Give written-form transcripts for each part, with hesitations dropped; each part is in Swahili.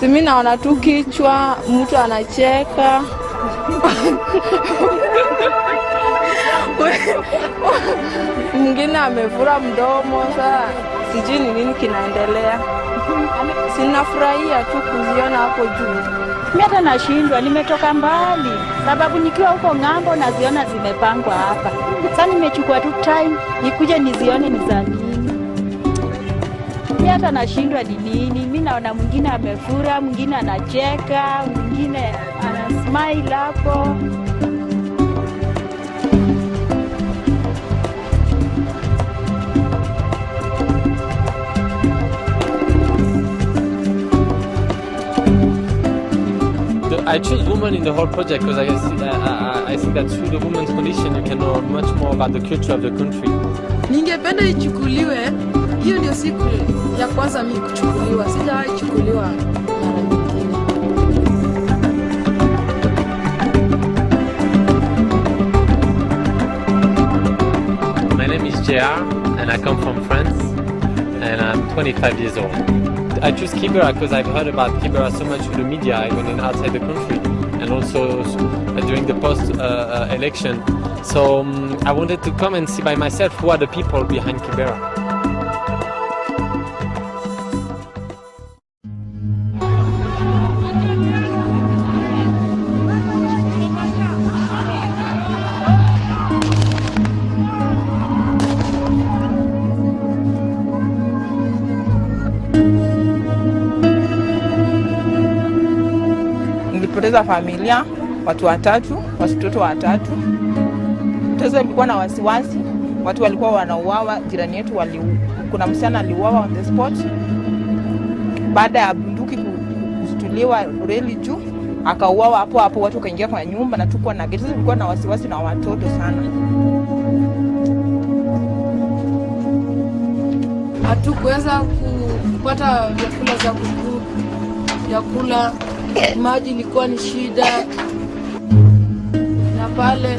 Mimi naona tu kichwa, mtu anacheka. Mwingine amefura mdomo, sasa sijui ni nini kinaendelea. Sinafurahia tu kuziona hapo juu. Mimi hata nashindwa, nimetoka mbali. Sababu nikiwa huko ng'ambo naziona zimepangwa hapa. Sasa nimechukua tu time nikuje nizione ni za nini. Mimi hata nashindwa ni nini. Mimi naona mwingine amefura, mwingine anacheka, mwingine ana smile hapo. I choose women in the whole project because I think that through the women's condition you can know much more about the culture of the country. Ningependa ichukuliwe, hiyo ndio siku ya kwanza mimi kuchukuliwa. Sijawahi chukuliwa mara nyingine. My name is JR and I come from France and I'm 25 years old. I choose Kibera because I've heard about Kibera so much through the media even outside the country and also during the post-election. So I wanted to come and see by myself who are the people behind Kibera. Nilipoteza familia, watu watatu, watoto watatu. Sasa nilikuwa na wasiwasi, watu walikuwa wanauawa, jirani yetu kuna msichana aliuawa on the spot. Baada ya bunduki kustuliwa reli juu, akauawa hapo hapo, watu kaingia kwa nyumba na tukua na geti. Sasa nilikuwa na wasiwasi na watoto sana. Hatukuweza kupata vyakula za vyakula, maji ilikuwa ni shida. Na pale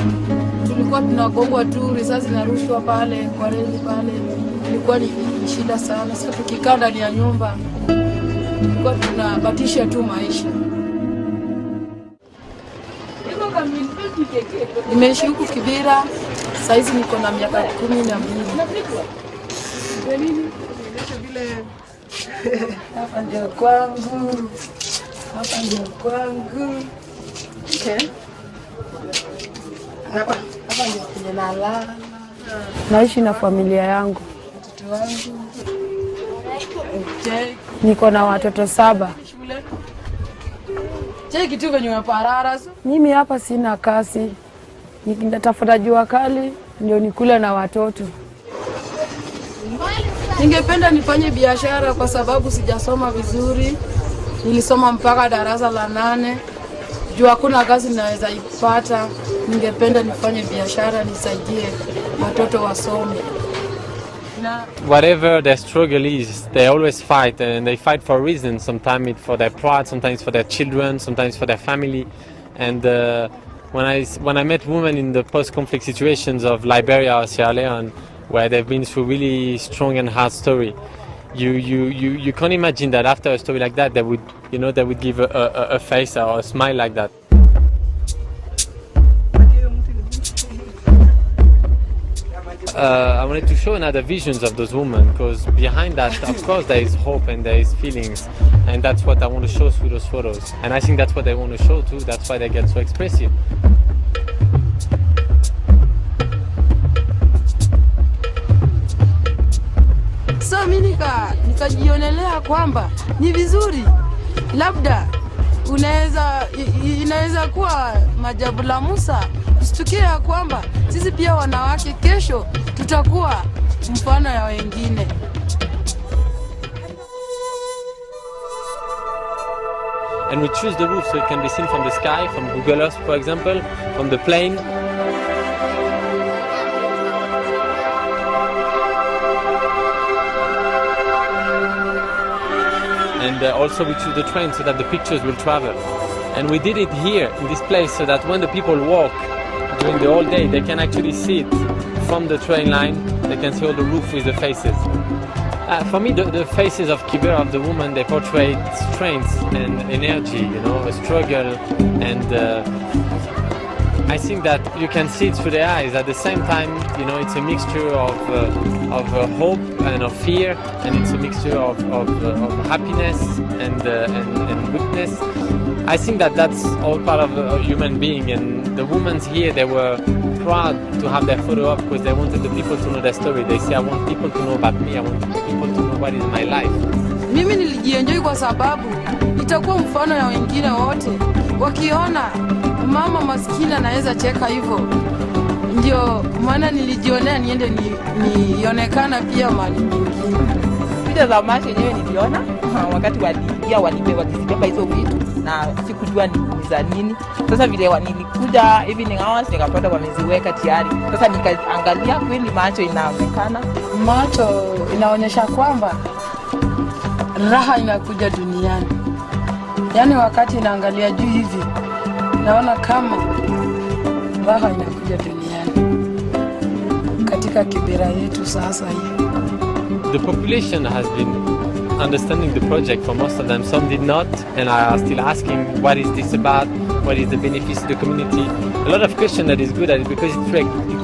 tulikuwa tunagongwa tu, risasi zinarushwa pale kwa reli pale. Ilikuwa ni shida sana. Sasa tukikaa ndani ya nyumba tulikuwa tunabatisha tu maisha. Nimeishi huku Kibera, saizi niko na miaka 12. Hapa ndio kwangu. Hapa ndio kwangu. Okay. Hapa ndio kwenye nalala. Naishi na familia yangu. Watoto wangu. Niko na watoto 7. Cheki tu venye unaparara. Mimi hapa sina kazi. Natafuta jua kali ndio nikule na watoto. Ningependa nifanye biashara kwa sababu sijasoma vizuri. Nilisoma mpaka darasa la 8. Juu hakuna kazi naweza ipata. Ningependa nifanye biashara nisaidie watoto wasome. Whatever their struggle is, they always fight and they fight for reasons. Sometimes it's for their pride, sometimes for their children, sometimes for their family. And when I met women in the post-conflict situations of Liberia or Sierra Leone, where they've been through really strong and hard story, you can't imagine that after a story like that they would give a face or a smile like that. I wanted to show another visions of those women, because behind that, of course, there is hope and there is feelings, and that's what I want to show through those photos. And I think that's what they want to show too. That's why they get so expressive. So mimi nikajionelea kwamba ni vizuri, labda inaweza kuwa majabu la Musa, usitukia kwamba sisi pia wanawake kesho tutakuwa mfano ya wengine. And we choose the roof so it can be seen from the sky, from Google Earth, for example, from the plane. And also we choose the train so that the pictures will travel. And we did it here in this place so that when the people walk during the whole day, they can actually see it from the train line. They can see all the roof with the faces. For me, the faces of Kibera, of the woman, they portray strength and energy, a struggle, and I think that you can see it through their eyes. At the same time, it's a mixture of hope and of fear, and it's a mixture of happiness and weakness. I think that that's all part of a human being, and the women here, they were proud to have their photo up because they wanted the people to know their story. They say, I want people to know about me, I want people to know what is my life. Mimi nilijienjoy kwa sababu itakuwa mfano ya wengine wote wakiona mama maskini anaweza cheka hivyo, ndio maana nilijionea niende nionekana pia mali nyingine. Picha za macho yenyewe niliona wakati waliingia walizibeba hizo vitu na sikujua ni za nini. Sasa vile nilikuja evening hours nikapata wameziweka tayari. Sasa nikaangalia kweli macho inaonekana. Macho inaonyesha kwamba raha inakuja duniani. Yaani wakati naangalia juu hivi naona kama raha inakuja duniani katika Kibera yetu sasa hivi. The population has been understanding the project for most of them. Some did not, and are still asking, what is this about? What is the benefits to the community? A lot of questions that is good at it because it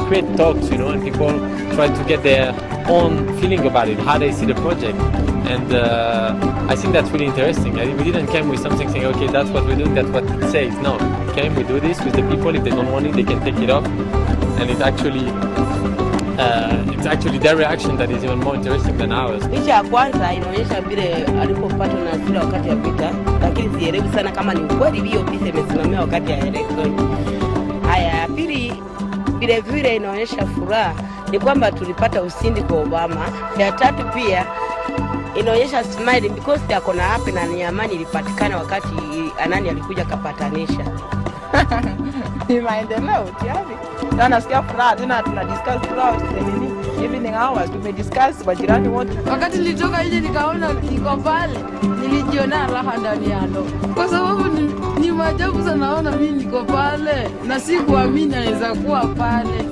creates talks, and people try to get their own feeling about it, how they see the project. And I think that's really interesting. We didn't come with something saying, okay, that's what we're doing, that's what it says. No, we do this with the people. If they don't want it, they can take it off. And it's actually their reaction that is even more interesting than ours. Picha ya kwanza inaonyesha vile alipopatwa na hasira wakati ya vita, lakini sielewi sana kama ni ukweli hiyo picha imesimamia wakati ya election. Haya, ya pili vile vile inaonyesha furaha ni kwamba tulipata ushindi kwa Obama. Ya tatu pia inaonyesha smile because yako na happy na ni amani ilipatikana wakati Anani alikuja kapatanisha. Ni maendeleo tayari. Na nasikia furaha tena tunadiscuss throughout the evening hours. Tumediscuss majirani wote. Wakati nilitoka nje nikaona niko pale, nilijiona raha ndani yangu. Kwa sababu ni maajabu sana naona mimi niko pale na sikuamini naweza kuwa pale.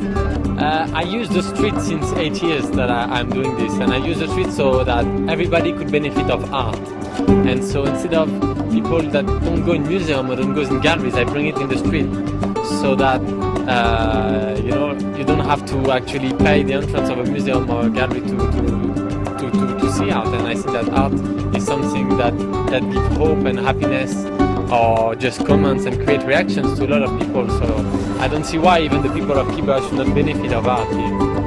I use the street since 8 years that I'm doing this, and I use the street so that everybody could benefit of art. And so instead of people that don't go in museum or don't go in galleries, I bring it in the street so that you don't have to actually pay the entrance of a museum or a gallery to see art. And I think that art is something that gives hope and happiness, or just comments and create reactions to a lot of people. So I don't see why even the people of Kibera should not benefit of art here.